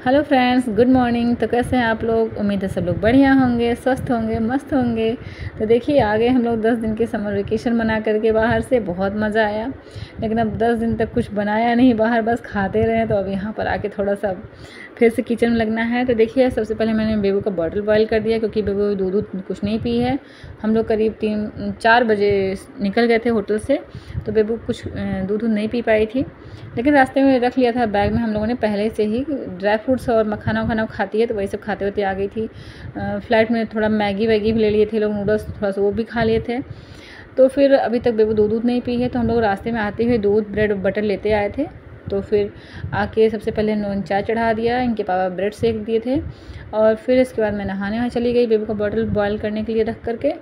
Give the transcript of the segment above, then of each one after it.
Hello friends, good morning. तो कैसे हैं आप लोग? उम्मीद है सब लोग बढ़िया होंगे, स्वस्थ होंगे, मस्त होंगे। तो देखिए आ गए हम लोग 10 दिन के समर वेकेशन मना करके बाहर से। बहुत मज़ा आया, लेकिन अब 10 दिन तक कुछ बनाया नहीं बाहर, बस खाते रहे। तो अब यहाँ पर आके थोड़ा सा फिर से किचन में लगना है। तो देखिए सबसे पहले मैंने बेबू का बॉटल बॉयल कर दिया, क्योंकि बेबू दूध कुछ नहीं पी है। हम लोग करीब 3-4 बजे निकल गए थे होटल से, तो बेबू कुछ दूध नहीं पी पाई थी। लेकिन रास्ते में रख लिया था बैग में हम लोगों ने पहले से ही। ड्राई फ्रूट्स और मखाना वखाना खाती है, तो वही सब खाते हुए आ गई थी। फ्लाइट में थोड़ा मैगी वैगी भी ले लिए थे लोग, नूडल्स थोड़ा सा वो भी खा लिए थे। तो फिर अभी तक बेबू दूध नहीं पी है, तो हम लोग रास्ते में आते हुए दूध ब्रेड बटर लेते आए थे। तो फिर आके सबसे पहले हम लोगों ने चाय चढ़ा दिया, इनके पापा ब्रेड सेक दिए थे। और फिर इसके बाद मैं नहाने वहाँ चली गई बेबू का बॉटल बॉयल करने के लिए रख करके।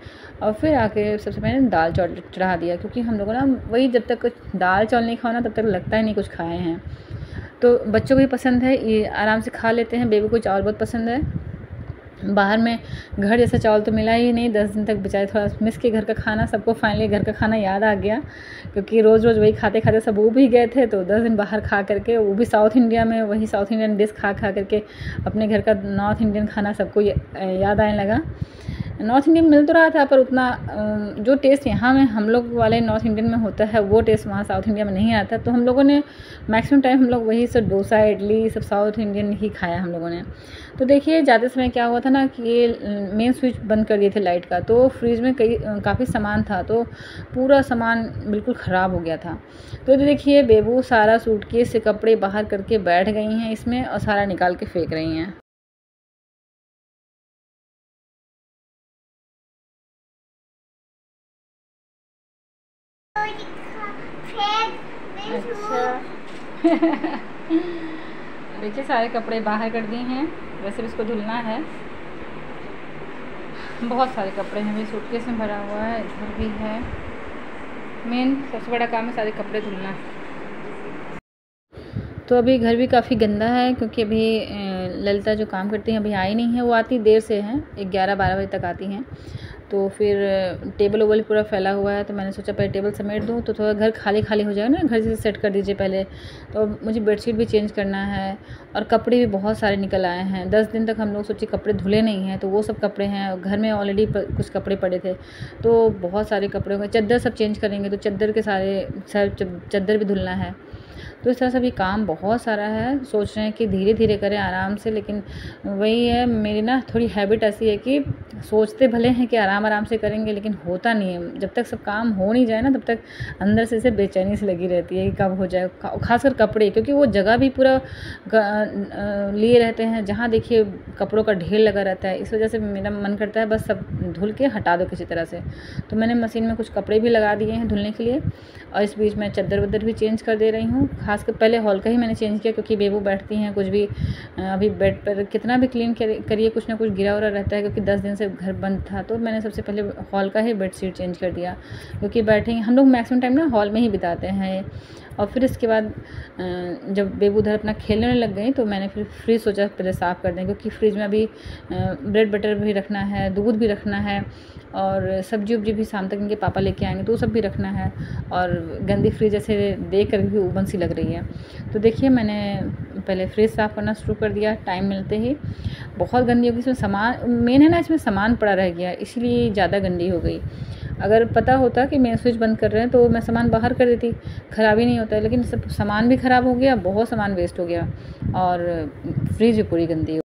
और फिर आके सबसे पहले दाल चावल चढ़ा दिया, क्योंकि हम लोगों ना वही जब तक दाल चावल नहीं खाओ ना तब तक लगता ही नहीं कुछ खाए हैं। तो बच्चों को भी पसंद है, ये आराम से खा लेते हैं। बेबू को चावल बहुत पसंद है। बाहर में घर जैसा चावल तो मिला ही नहीं। 10 दिन तक बेचारे थोड़ा मिस के घर का खाना। सबको फाइनली घर का खाना याद आ गया, क्योंकि रोज़ रोज़ वही खाते खाते सब ऊब ही गए थे। तो 10 दिन बाहर खा करके, वो भी साउथ इंडिया में, वही साउथ इंडियन डिश खा खा करके अपने घर का नॉर्थ इंडियन खाना सबको याद आने लगा। नॉर्थ इंडियन मिल तो रहा था, पर उतना जो टेस्ट यहाँ में हम लोग वाले नॉर्थ इंडियन में होता है वो टेस्ट वहाँ साउथ इंडिया में नहीं आता। तो हम लोगों ने मैक्सिमम टाइम हम लोग वही सब डोसा इडली सब साउथ इंडियन ही खाया हम लोगों ने। तो देखिए जाते समय क्या हुआ था ना कि ये मेन स्विच बंद कर दिए थे लाइट का, तो फ्रिज में काफ़ी सामान था, तो पूरा सामान बिल्कुल ख़राब हो गया था। तो देखिए बेबू सारा सूटकेस से कपड़े बाहर करके बैठ गई हैं इसमें, और सारा निकाल के फेंक रही हैं। अच्छा देखिए सारे कपड़े बाहर कर दिए हैं। वैसे भी इसको धुलना है, बहुत सारे कपड़े हैं। मेरे सूटकेस में भरा हुआ है, इधर भी है। मेन सबसे बड़ा काम है सारे कपड़े धुलना। तो अभी घर भी काफ़ी गंदा है, क्योंकि अभी ललिता जो काम करती हैं अभी आई नहीं है। वो आती देर से हैं, 11-12 बजे तक आती हैं। तो फिर टेबल वेबल पूरा फैला हुआ है, तो मैंने सोचा पहले टेबल समेट दूँ, तो थोड़ा घर खाली खाली हो जाएगा ना। घर से सेट कर दीजिए पहले। तो मुझे बेडशीट भी चेंज करना है, और कपड़े भी बहुत सारे निकल आए हैं। 10 दिन तक हम लोग सोचे कपड़े धुले नहीं हैं, तो वो सब कपड़े हैं। घर में ऑलरेडी कुछ कपड़े पड़े थे, तो बहुत सारे कपड़े होंगे। चद्दर सब चेंज करेंगे, तो चद्दर के सारे चद्दर भी धुलना है। तो इस तरह से भी काम बहुत सारा है। सोच रहे हैं कि धीरे धीरे करें, आराम से, लेकिन वही है मेरी ना थोड़ी हैबिट ऐसी है कि सोचते भले हैं कि आराम आराम से करेंगे, लेकिन होता नहीं है। जब तक सब काम हो नहीं जाए ना, तब तक अंदर से इसे बेचैनी से लगी रहती है कि कब हो जाए। खासकर कपड़े, क्योंकि वो जगह भी पूरा लिए रहते हैं, जहाँ देखिए कपड़ों का ढेर लगा रहता है। इस वजह से मेरा मन करता है बस सब धुल के हटा दो किसी तरह से। तो मैंने मशीन में कुछ कपड़े भी लगा दिए हैं धुलने के लिए, और इस बीच में चद्दर वद्दर भी चेंज कर दे रही हूँ। खासकर पहले हॉल का ही मैंने चेंज किया, क्योंकि बेबू बैठती हैं कुछ भी। अभी बेड पर कितना भी क्लीन करिए कुछ ना कुछ गिरा उरा रहता है, क्योंकि 10 दिन से घर बंद था। तो मैंने सबसे पहले हॉल का ही बेडशीट चेंज कर दिया, क्योंकि बैठेंगे हम लोग मैक्सिमम टाइम ना हॉल में ही बिताते हैं। और फिर इसके बाद जब बेबू उधर अपना खेलने लग गई, तो मैंने फिर फ्रिज सोचा पहले साफ़ कर दें, क्योंकि फ्रिज में अभी ब्रेड बटर भी रखना है, दूध भी रखना है, और सब्जी उब्जी भी शाम तक इनके पापा लेके आएंगे, तो वो सब भी रखना है। और गंदी फ्रिज ऐसे देख कर भी उबन सी लग रही है। तो देखिए मैंने पहले फ्रिज साफ़ करना शुरू कर दिया टाइम मिलते ही। बहुत गंदी हो गई, इसमें सामान मेन है ना, इसमें सामान पड़ा रह गया, इसलिए ज़्यादा गंदी हो गई। अगर पता होता कि मेन स्विच बंद कर रहे हैं, तो मैं सामान बाहर कर देती, ख़राब ही नहीं होता है। लेकिन सब सामान भी ख़राब हो गया, बहुत सामान वेस्ट हो गया, और फ्रिज भी पूरी गंदी हो।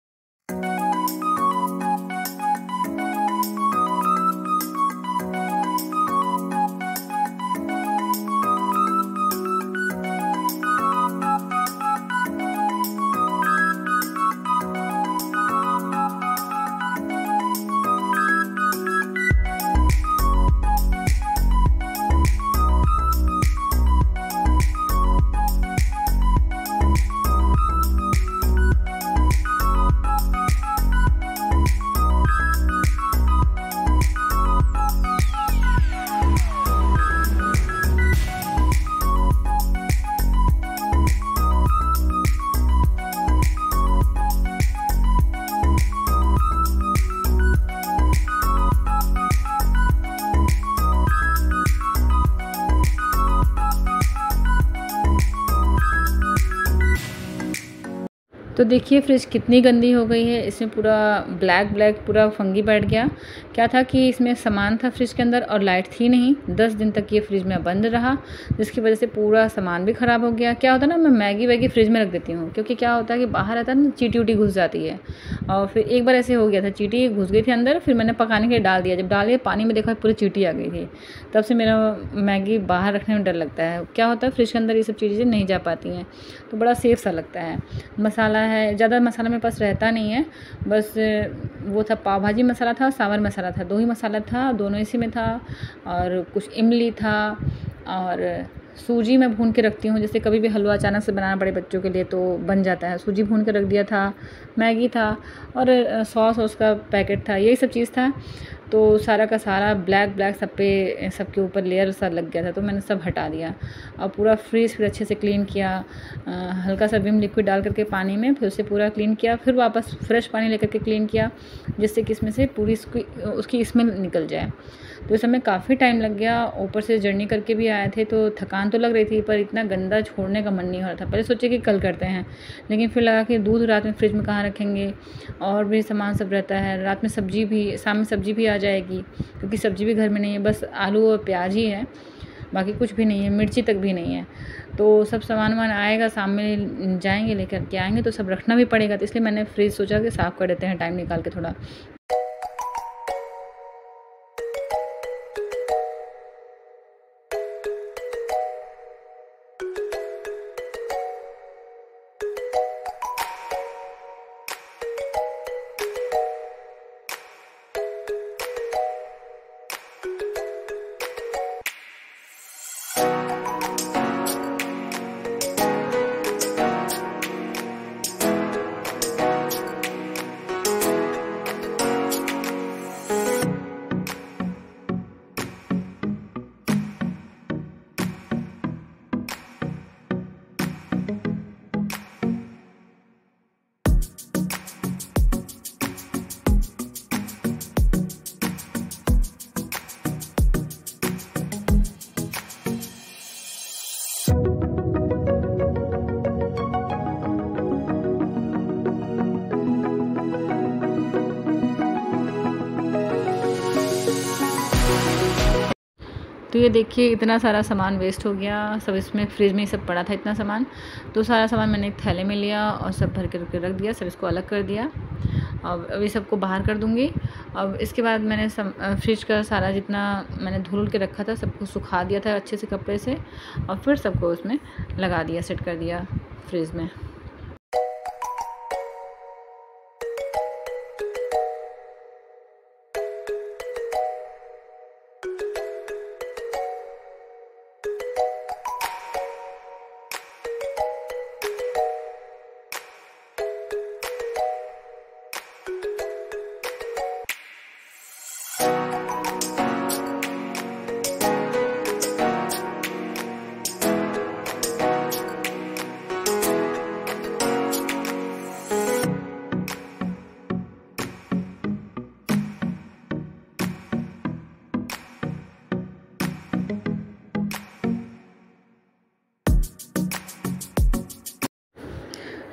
तो देखिए फ्रिज कितनी गंदी हो गई है, इसमें पूरा ब्लैक ब्लैक पूरा फंगी बैठ गया। क्या था कि इसमें सामान था फ्रिज के अंदर और लाइट थी नहीं, 10 दिन तक ये फ्रिज में बंद रहा, जिसकी वजह से पूरा सामान भी ख़राब हो गया। क्या होता है ना, मैं मैगी वैगी फ्रिज में रख देती हूँ, क्योंकि क्या होता है कि बाहर रहता है ना, चींटी उटी घुस जाती है। और फिर एक बार ऐसे हो गया था, चींटी घुस गई थी अंदर, फिर मैंने पकाने के लिए डाल दिया, जब डाले पानी में देखा पूरी चींटी आ गई थी। तब से मेरा मैगी बाहर रखने में डर लगता है। क्या होता है फ्रिज के अंदर ये सब चीज़ें नहीं जा पाती हैं, तो बड़ा सेफ़ सा लगता है। मसाला है, ज़्यादा मसाला मेरे पास रहता नहीं है, बस वो था पाव भाजी मसाला था, सांभर मसाला था, 2 ही मसाला था, दोनों इसी में था। और कुछ इमली था और सूजी मैं भून के रखती हूँ, जैसे कभी भी हलवा अचानक से बनाना पड़े बच्चों के लिए तो बन जाता है। सूजी भून के रख दिया था, मैगी था और सॉस का पैकेट था, यही सब चीज़ था। तो सारा का सारा ब्लैक ब्लैक सबके ऊपर लेयर सा लग गया था, तो मैंने सब हटा दिया और पूरा फ्रिज फिर अच्छे से क्लीन किया। हल्का सा विम लिक्विड डाल करके पानी में फिर उसे पूरा क्लीन किया, फिर वापस फ्रेश पानी लेकर के क्लीन किया, जिससे कि इसमें से पूरी उसकी स्मेल निकल जाए। तो इस समय काफ़ी टाइम लग गया, ऊपर से जर्नी करके भी आए थे तो थकान तो लग रही थी, पर इतना गंदा छोड़ने का मन नहीं हो रहा था। पहले सोचे कि कल करते हैं, लेकिन फिर लगा कि दूध रात में फ्रिज में कहाँ रखेंगे, और भी सामान सब रहता है, रात में सब्ज़ी भी, शाम में सब्ज़ी भी आ जाएगी, क्योंकि सब्ज़ी भी घर में नहीं है, बस आलू और प्याज ही है, बाकी कुछ भी नहीं है, मिर्ची तक भी नहीं है। तो सब सामान वामान आएगा, शाम में जाएंगे लेकर के आएंगे, तो सब रखना भी पड़ेगा। तो इसलिए मैंने फ्रिज सोचा कि साफ़ कर देते हैं टाइम निकाल के थोड़ा। तो ये देखिए इतना सारा सामान वेस्ट हो गया, सब इसमें फ्रिज में ही सब पड़ा था इतना सामान। तो सारा सामान मैंने एक थैले में लिया और सब भर के रख दिया, सब इसको अलग कर दिया। अब अभी सबको बाहर कर दूँगी। अब इसके बाद मैंने फ्रिज का सारा जितना मैंने धुल के रखा था सबको सुखा दिया था अच्छे से कपड़े से, और फिर सबको उसमें लगा दिया, सेट कर दिया फ्रिज में।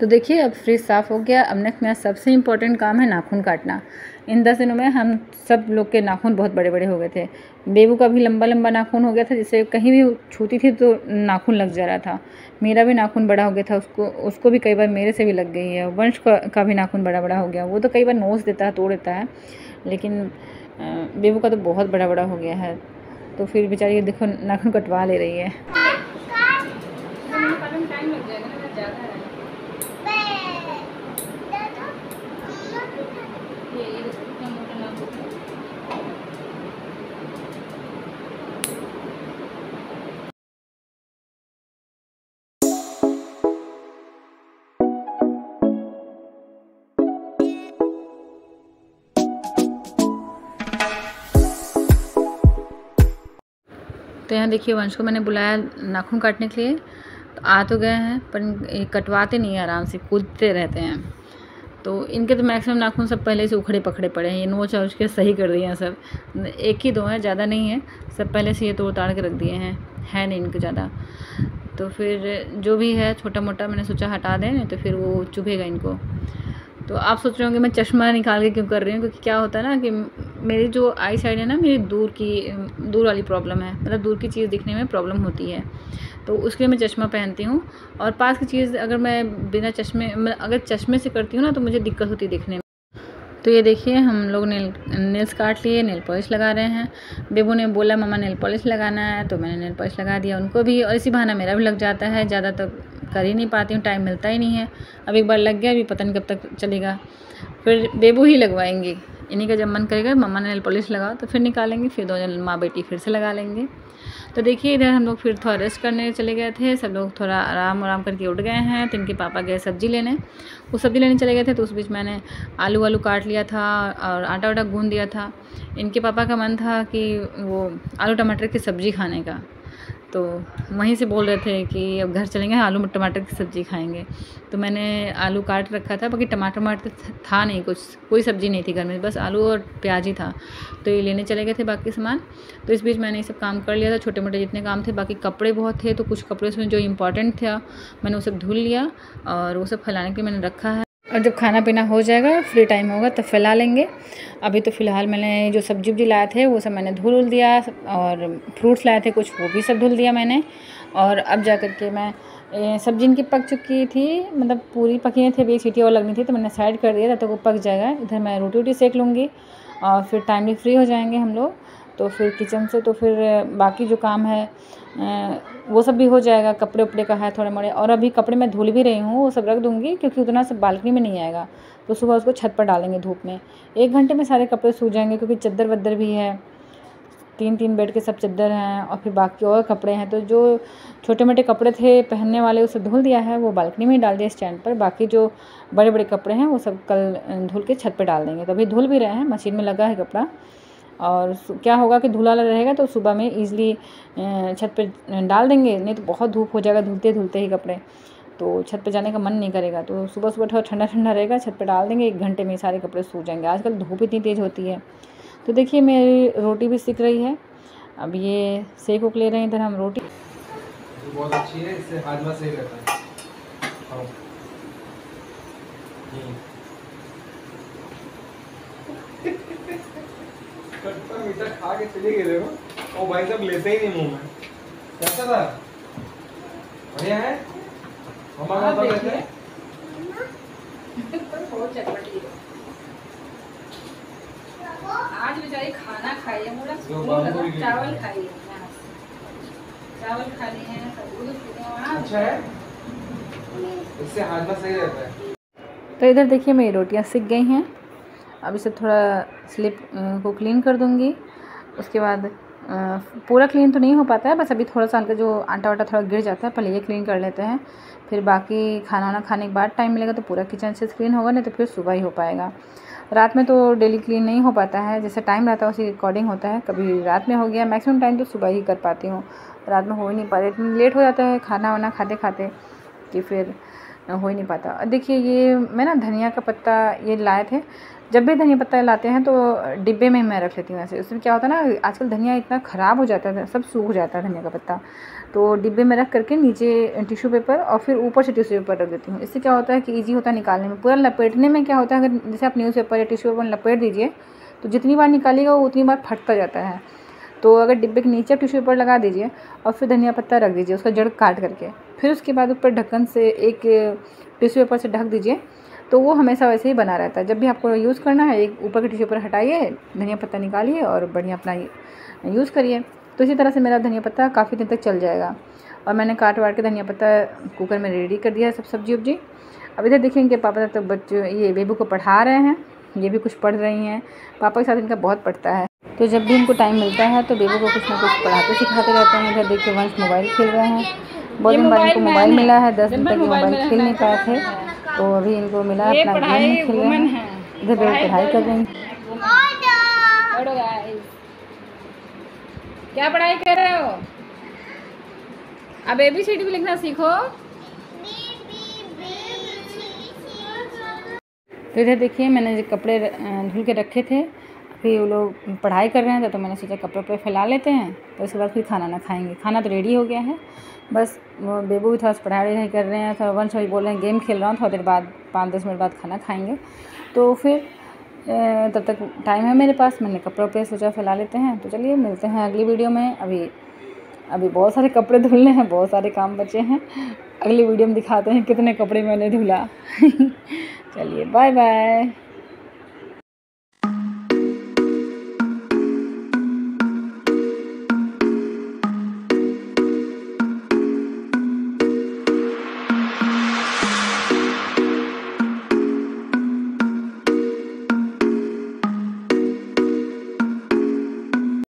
तो देखिए अब फ्रिज साफ़ हो गया। अब नेक्स्ट मेरा सबसे इम्पोर्टेंट काम है नाखून काटना। इन 10 दिनों में हम सब लोग के नाखून बहुत बड़े बड़े हो गए थे। बेबू का भी लंबा लंबा नाखून हो गया था, जिससे कहीं भी छूती थी तो नाखून लग जा रहा था। मेरा भी नाखून बड़ा हो गया था, उसको भी कई बार मेरे से भी लग गई है। वंश का भी नाखून बड़ा बड़ा हो गया, वो तो कई बार नोच देता है, तोड़ देता है, लेकिन बेबू का तो बहुत बड़ा बड़ा हो गया है। तो फिर बेचारी देखो नाखून कटवा ले रही है। टाइम लग जाएगा ना, ज़्यादा है। तो यहाँ देखिए वंश को मैंने बुलाया नाखून काटने के लिए, तो आ तो गए हैं पर कटवाते नहीं, आराम से कूदते रहते हैं। तो इनके तो मैक्सिमम नाखून सब पहले से उखड़े पकड़े पड़े हैं, ये नोच ओच के सही कर दिए हैं सब। एक ही दो हैं, ज़्यादा नहीं है, सब पहले से ये तोड़ ताड़ के रख दिए हैं, है नहीं इनके ज़्यादा। तो फिर जो भी है छोटा मोटा मैंने सोचा हटा दें, नहीं तो फिर वो चुभेगा इनको। तो आप सोच रहे होंगे मैं चश्मा निकाल के क्यों कर रही हूँ, क्योंकि क्या होता है ना कि मेरी जो आई साइड है ना, मेरी दूर वाली प्रॉब्लम है, मतलब दूर की चीज़ दिखने में प्रॉब्लम होती है, तो उसके लिए मैं चश्मा पहनती हूँ। और पास की चीज़ अगर मैं बिना चश्मे अगर चश्मे से करती हूँ ना, तो मुझे दिक्कत होती है दिखने में। तो ये देखिए हम लोग नेल्स काट लिए, नेल पॉलिश लगा रहे हैं। बेबू ने बोला मम्मा नेल पॉलिश लगाना है, तो मैंने नेल पॉलिश लगा दिया उनको भी, और इसी बहाना मेरा भी लग जाता है। ज़्यादा तो कर ही नहीं पाती हूँ, टाइम मिलता ही नहीं है। अब एक बार लग गया, अभी पता नहीं कब तक चलेगा, फिर बेबू ही लगवाएंगी। इन्हीं का जब मन करेगा मम्मा ने नेल पॉलिश लगाओ तो फिर निकालेंगे, फिर 2 जन माँ बेटी फिर से लगा लेंगे। तो देखिए इधर हम लोग फिर थोड़ा रेस्ट करने चले गए थे, सब लोग थोड़ा आराम करके उठ गए हैं। तो इनके पापा गए सब्ज़ी लेने, वो सब्ज़ी लेने चले गए थे, तो उस बीच मैंने आलू काट लिया था और आटा वाटा गूँध दिया था। इनके पापा का मन था कि वो आलू टमाटर की सब्ज़ी खाने का, तो वहीं से बोल रहे थे कि अब घर चलेंगे आलू टमाटर की सब्ज़ी खाएंगे। तो मैंने आलू काट रखा था, बाकी टमाटर था नहीं, कुछ कोई सब्ज़ी नहीं थी घर में, बस आलू और प्याज ही था। तो ये लेने चले गए थे बाकी सामान। तो इस बीच मैंने ये सब काम कर लिया था, छोटे मोटे जितने काम थे। बाकी कपड़े बहुत थे, तो कुछ कपड़े उसमें जो इम्पोर्टेंट था मैंने वो सब धुल लिया, और वो सब फैलाने के लिए मैंने रखा है। और जब खाना पीना हो जाएगा, फ्री टाइम होगा, तब फैला लेंगे। अभी तो फ़िलहाल मैंने जो सब्जी लाए थे वो सब मैंने धुल दिया, और फ्रूट्स लाए थे कुछ, वो भी सब धुल दिया मैंने। और अब जा कर के मैं सब्जी इनकी पक चुकी थी, मतलब पूरी पकी नहीं थी, अभी एक सीटी और लगनी थी, तो मैंने साइड कर दिया, तब तक वो पक जाएगा। इधर मैं रोटी सेक लूँगी और फिर टाइमली फ्री हो जाएंगे हम लोग। तो फिर किचन से तो फिर बाकी जो काम है वो सब भी हो जाएगा। कपड़े उपड़े का है थोड़े मोड़े, और अभी कपड़े मैं धुल भी रही हूँ, वो सब रख दूँगी, क्योंकि उतना सब बालकनी में नहीं आएगा, तो सुबह उसको छत पर डालेंगे धूप में। 1 घंटे में सारे कपड़े सूख जाएंगे, क्योंकि चद्दर वद्दर भी है, 3 बेड के सब चद्दर हैं, और फिर बाकी और कपड़े हैं। तो जो छोटे मोटे कपड़े थे पहनने वाले, उसे धुल दिया है, वो बालकनी में ही डाल दिया स्टैंड पर। बाकी जो बड़े बड़े कपड़े हैं वो सब कल धुल के छत पर डाल देंगे। तो अभी धुल भी रहे हैं, मशीन में लगा है कपड़ा। और क्या होगा कि धुला रहेगा तो सुबह में ईज़िली छत पे डाल देंगे, नहीं तो बहुत धूप हो जाएगा धुलते ही कपड़े, तो छत पे जाने का मन नहीं करेगा। तो सुबह थोड़ा ठंडा रहेगा, छत पे डाल देंगे, 1 घंटे में सारे कपड़े सूख जाएंगे। आजकल धूप इतनी तेज़ होती है। तो देखिए मेरी रोटी भी सिक रही है, अब ये सेक उक ले रहे हैं इधर हम रोटी। बहुत अच्छी है, इससे हाजमा सही रहता है। मीठा खा के चले गए हो, ओ भाई साहब लेते ही नहीं मुंह में। कैसा था? बढ़िया है? मम्मा का तो कैसा है? बहुत चटपटी है। आज बेचारी खाना खाई है, मुझे चावल खाई है, चावल खा लिए हैं, अच्छा है, इससे हाजमा सही रहता है। तो इधर देखिए मेरी रोटियां सिक गई हैं, अब इसे थोड़ा स्लिप को क्लीन कर दूंगी। उसके बाद पूरा क्लीन तो नहीं हो पाता है, बस अभी थोड़ा सा हल्का जो आटा वाटा थोड़ा गिर जाता है, पहले ये क्लीन कर लेते हैं, फिर बाकी खाना वाना खाने के बाद टाइम मिलेगा तो पूरा किचन से क्लीन होगा, नहीं तो फिर सुबह ही हो पाएगा। रात में तो डेली क्लीन नहीं हो पाता है, जैसे टाइम रहता है उसी अकॉर्डिंग होता है। कभी रात में हो गया, मैक्सिमम टाइम तो सुबह ही कर पाती हूँ, रात में हो ही नहीं पाता, इतनी लेट हो जाता है खाना वाना खाते खाते कि फिर हो ही नहीं पाता। देखिए ये मैं ना धनिया का पत्ता ये लाए थे, जब भी धनिया पत्ता लाते हैं तो डिब्बे में मैं रख लेती हूँ ऐसे। उसमें क्या होता है ना, आजकल धनिया इतना ख़राब हो जाता है, सब सूख जाता है धनिया का पत्ता, तो डिब्बे में रख करके नीचे टिश्यू पेपर और फिर ऊपर से टिश्यू पेपर रख देती हूँ। इससे क्या होता है कि ईजी होता है निकालने में। पूरा लपेटने में क्या होता है, अगर जैसे आप न्यूज़पेपर या टिश्यू पेपर लपेट दीजिए तो जितनी बार निकालिएगा वो उतनी बार फटता जाता है। तो अगर डिब्बे के नीचे टिश्यू पेपर लगा दीजिए और फिर धनिया पत्ता रख दीजिए उसका जड़ काट करके, फिर उसके बाद ऊपर ढक्कन से एक टिश्यू पेपर से ढक दीजिए, तो वो हमेशा वैसे ही बना रहता है। जब भी आपको यूज़ करना है, एक ऊपर के टिश्यू पेपर हटाइए, धनिया पत्ता निकालिए और बढ़िया अपना यूज़ करिए। तो इसी तरह से मेरा धनिया पत्ता काफ़ी दिन तक चल जाएगा। और मैंने काट वाट के धनिया पत्ता कुकर में रेडी कर दिया है सब सब्जी उब्जी। अब इधर देखिए इनके पापा तक बच्चे ये बेबू को पढ़ा रहे हैं, ये भी कुछ पढ़ रही हैं। पापा के साथ इनका बहुत पढ़ता है, तो जब भी इनको टाइम मिलता है तो बेबू को कुछ ना कुछ पढ़ाते सिखाते रहते हैं। इधर देखिए वंश मोबाइल खेल रहे हैं, बहुत दिन बाद इनको मोबाइल मिला है, 10 दिन तक ये मोबाइल खेल नहीं पाए थे, तो अभी इनको मिला, अपना गेम खेल रहे हैं। इधर बेबू पढ़ाई कर रहे हैं। क्या पढ़ाई कर रहे हो? अब ABCD भी लिखना सीखो। तो इधर देखिए मैंने जो कपड़े धुल के रखे थे, फिर वो लोग पढ़ाई कर रहे हैं तो मैंने सोचा कपड़े वपड़े फैला लेते हैं, तो उसके बाद फिर खाना ना खाएंगे। खाना तो रेडी हो गया है, बस वो बेबू भी थोड़ा सा पढ़ाई कर रहे हैं, थोड़ा वंश भाई बोल रहे हैं गेम खेल रहा हूँ, थोड़ा देर बाद 5-10 मिनट बाद खाना खाएंगे। तो फिर तब तक टाइम है मेरे पास, मैंने कपड़े वपड़े सोचा फैला लेते हैं। तो चलिए मिलते हैं अगली वीडियो में। अभी बहुत सारे कपड़े धुलने हैं, बहुत सारे काम बचे हैं। अगली वीडियो में दिखाते हैं कितने कपड़े मैंने धुला। चलिए बाय बाय।